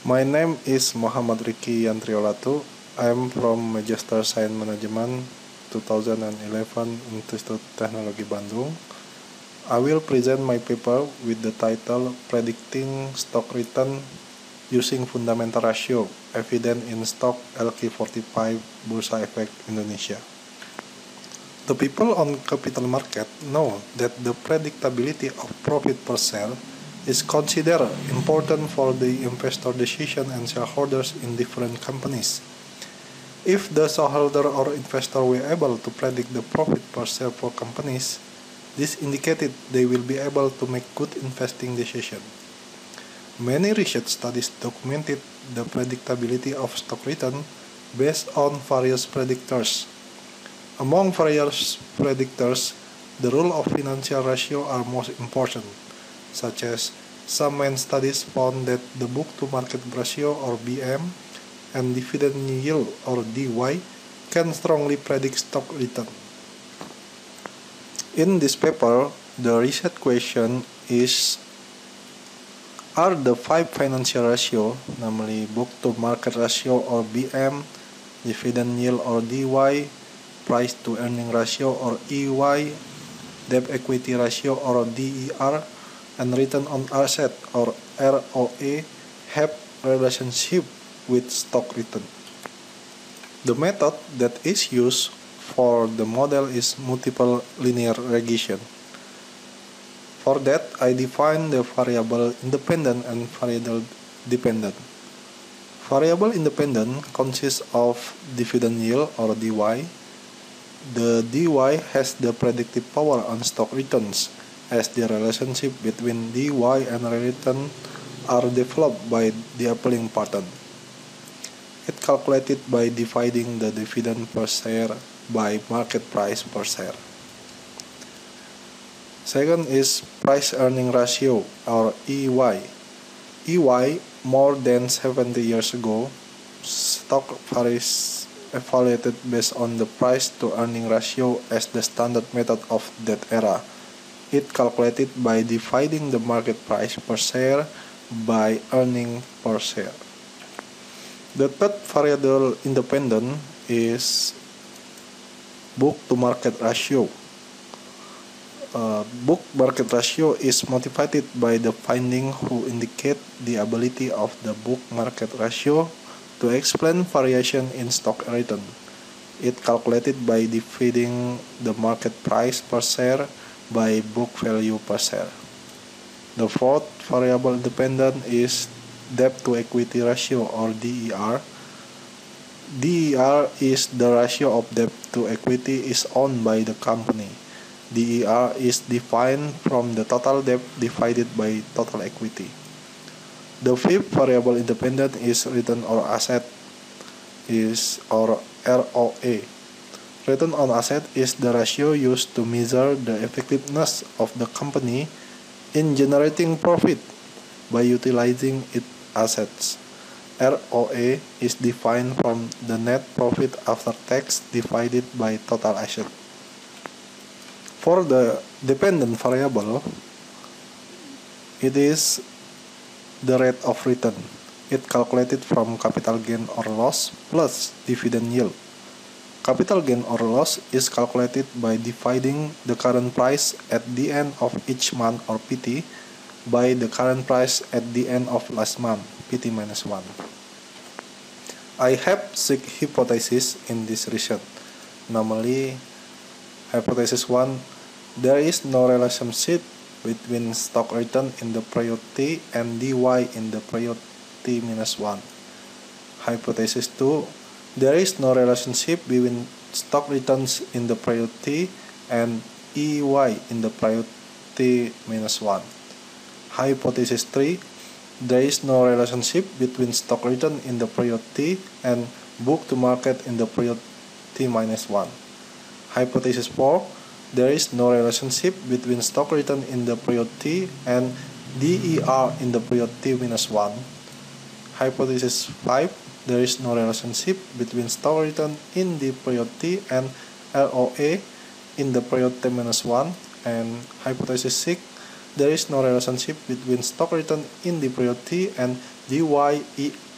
My name is Muhammad Riki Yantriolatu. I am from Magister Science Management 2011 Institut Teknologi Bandung. I will present my paper with the title Predicting Stock Return Using Fundamental Ratio Evident in Stock LQ45 Bursa Efek Indonesia. The people on capital market know that the predictability of profit per share is considered important for the investor decision and shareholders in different companies. If the shareholder or investor were able to predict the profit per share for companies, this indicated they will be able to make good investing decisions. Many research studies documented the predictability of stock return based on various predictors. Among various predictors, the rule of financial ratio are most important, such as some main studies found that the book-to-market ratio or BM and dividend yield or DY can strongly predict stock return. In this paper, the research question is, are the five financial ratio, namely book-to-market ratio or BM, dividend yield or DY, price-to-earning ratio or EY, debt-equity ratio or DER, and return on asset or ROA have relationship with stock return. The method that is used for the model is multiple linear regression. For that, I define the variable independent and variable dependent. Variable independent consists of dividend yield or DY. The DY has the predictive power on stock returns, as the relationship between DY and return are developed by the applying pattern. It calculated by dividing the dividend per share by market price per share. Second is price-earning ratio or EY. EY, more than 70 years ago, stock price evaluated based on the price-to-earning ratio as the standard method of that era. It calculated by dividing the market price per share by earning per share. The third variable independent is book-to-market ratio. Book-market ratio is motivated by the finding who indicate the ability of the book-market ratio to explain variation in stock return. It calculated by dividing the market price per share by book value per share. The fourth variable independent is debt-to-equity ratio or DER. DER is the ratio of debt to equity is owned by the company. DER is defined from the total debt divided by total equity. The fifth variable independent is return on asset or ROA. Return on asset is the ratio used to measure the effectiveness of the company in generating profit by utilizing its assets. ROA is defined from the net profit after tax divided by total asset. For the dependent variable, it is the rate of return. It calculated from capital gain or loss plus dividend yield. Capital gain or loss is calculated by dividing the current price at the end of each month or PT by the current price at the end of last month, PT minus 1. I have 6 hypotheses in this research. Namely, hypothesis 1, there is no relationship between stock return in the period T and DY in the period T-1. Hypothesis 2, there is no relationship between stock returns in the period T and EY in the period T-1. Hypothesis 3, there is no relationship between stock return in the period T and book to market in the period T-1. Hypothesis 4, there is no relationship between stock return in the period T and DER in the period T-1. Hypothesis 5, there is no relationship between stock return in the period T and ROA in the period T-1. And hypothesis 6, there is no relationship between stock return in the period T and dy,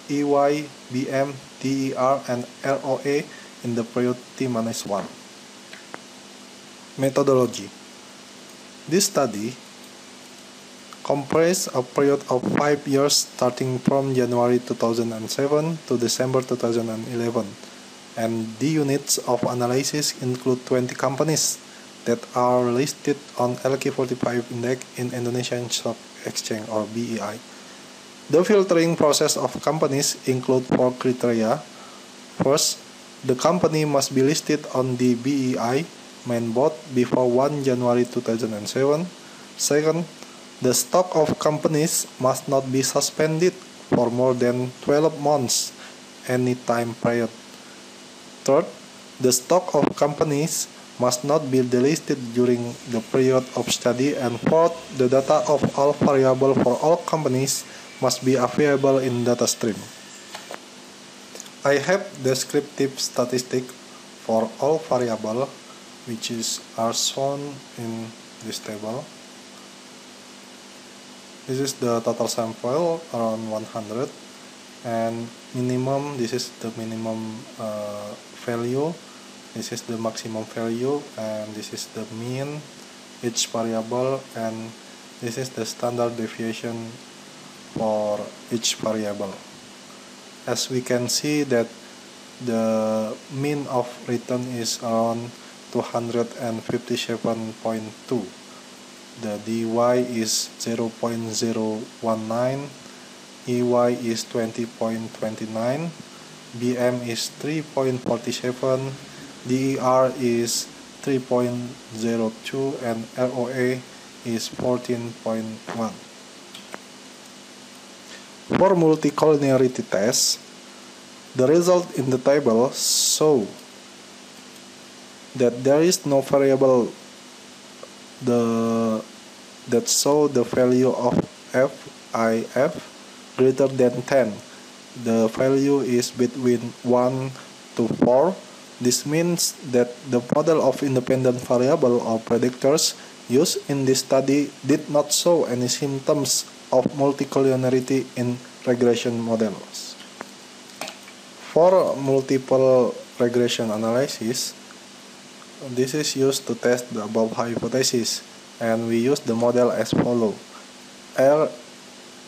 EY, BM, DER, and ROA in the period T-1. Methodology. This study comprises a period of 5 years starting from January 2007 to December 2011, and the units of analysis include 20 companies that are listed on LQ45 Index in Indonesian Stock Exchange or BEI. The filtering process of companies include 4 criteria. First, the company must be listed on the BEI main board before 1 January 2007. Second, the stock of companies must not be suspended for more than 12 months any time period. Third, the stock of companies must not be delisted during the period of study. And fourth, the data of all variables for all companies must be available in data stream. I have descriptive statistics for all variables which are shown in this table. This is the total sample around 100, and minimum, this is the minimum value, this is the maximum value, and this is the mean each variable, and this is the standard deviation for each variable. As we can see that the mean of return is around 257.2. The dy is 0.019, EY is 20.29, BM is 3.47, DER is 3.02, and ROA is 14.1. For multicollinearity test, the result in the table show that there is no variable that show the value of FIF greater than 10. The value is between 1 to 4. This means that the model of independent variable or predictors used in this study did not show any symptoms of multicollinearity in regression models. For multiple regression analysis, this is used to test the above hypothesis, and we use the model as follows. R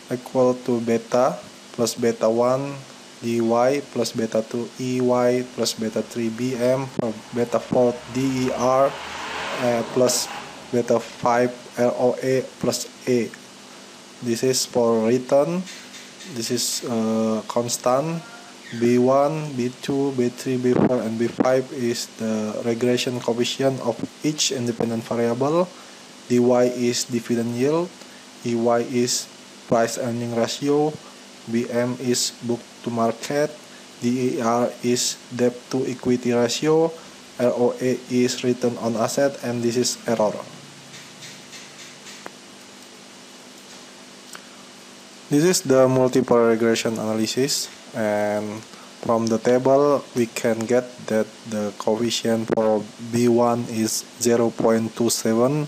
equal to beta plus beta 1 dy plus beta 2 EY plus beta 3 BM for beta 4 DER plus beta 5 ROA plus A. This is for return. This is constant. B1, B2, B3, B4, and B5 is the regression coefficient of each independent variable. dy is dividend yield, EY is price earning ratio, BM is book to market, DER is debt to equity ratio, ROA is return on asset, and this is error. This is the multiple regression analysis, and from the table we can get that the coefficient for B1 is 0.27,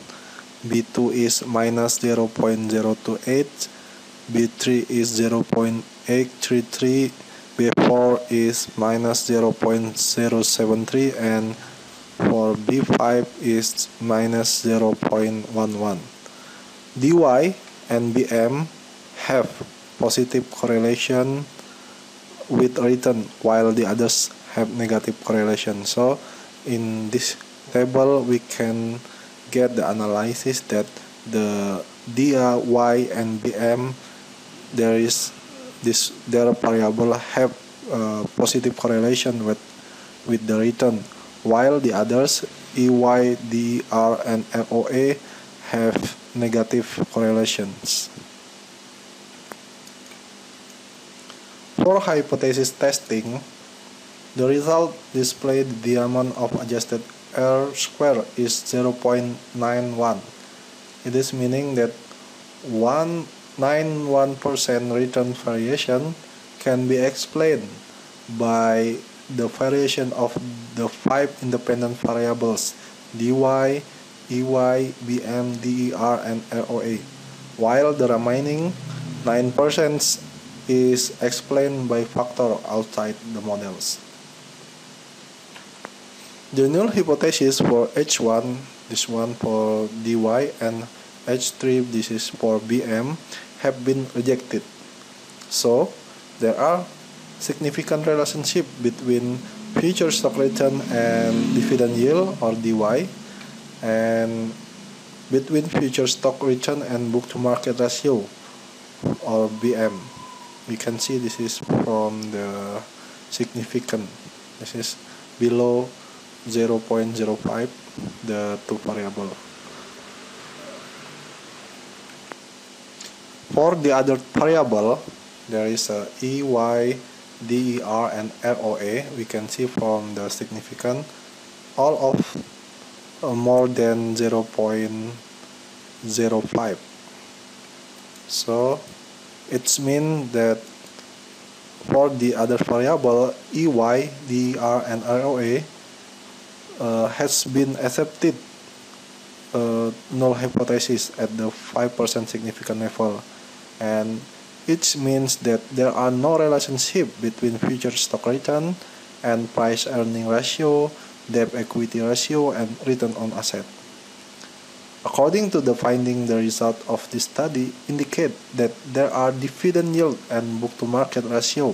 B2 is minus 0.028, B3 is 0.833, B4 is minus 0.073, and for B5 is minus 0.11. dy and BM have positive correlation with return, while the others have negative correlation. So in this table we can get the analysis that the dy and BM their variable have positive correlation with the return, while the others EY, DER, and ROA have negative correlations. For hypothesis testing, the result displayed the amount of adjusted R square is 0.91. It is meaning that 191% return variation can be explained by the variation of the 5 independent variables dy, EY, BM, DER, and ROA, while the remaining 9% is explained by factors outside the models. The null hypothesis for H1, this one for DY, and H3, this is for BM, have been rejected. So, there are significant relationship between future stock return and dividend yield or DY, and between future stock return and book to market ratio or BM. We can see this is from the significant. This is below 0.05, the two variable. For the other variable, there is a EY, DER, and ROA. We can see from the significant all of more than 0.05. So it means that for the other variable EY, DER, and ROA has been accepted null hypothesis at the 5% significant level, and it means that there are no relationship between future stock return and price earning ratio, debt equity ratio, and return on asset. According to the finding, the result of this study indicate that there are dividend yield and book to market ratio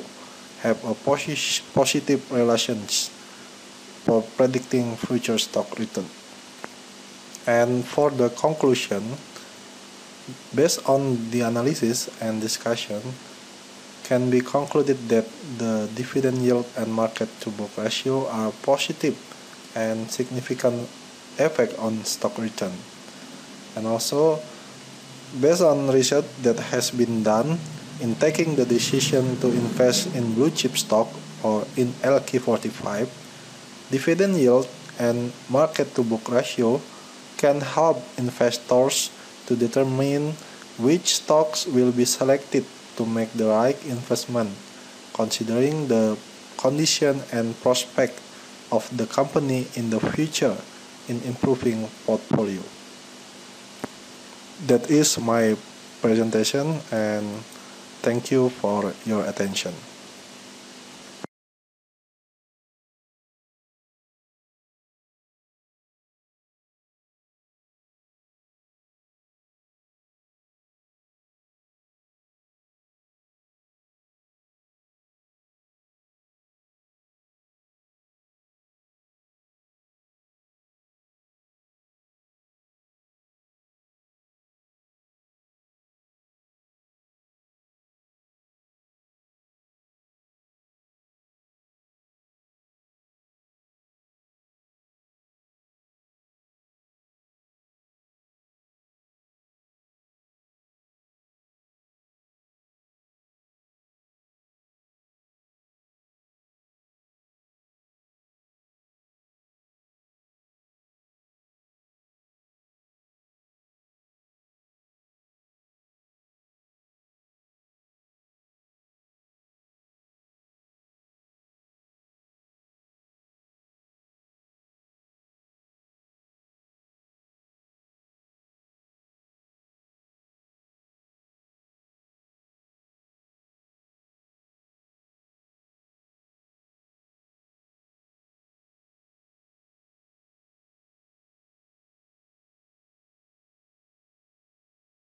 have a positive relations for predicting future stock return. And for the conclusion, based on the analysis and discussion, can be concluded that the dividend yield and market to book ratio are positive and significant effect on stock return. And also, based on research that has been done in taking the decision to invest in blue chip stock or in LQ45, dividend yield and market to book ratio can help investors to determine which stocks will be selected to make the right investment, considering the condition and prospect of the company in the future in improving portfolio. That is my presentation, and thank you for your attention.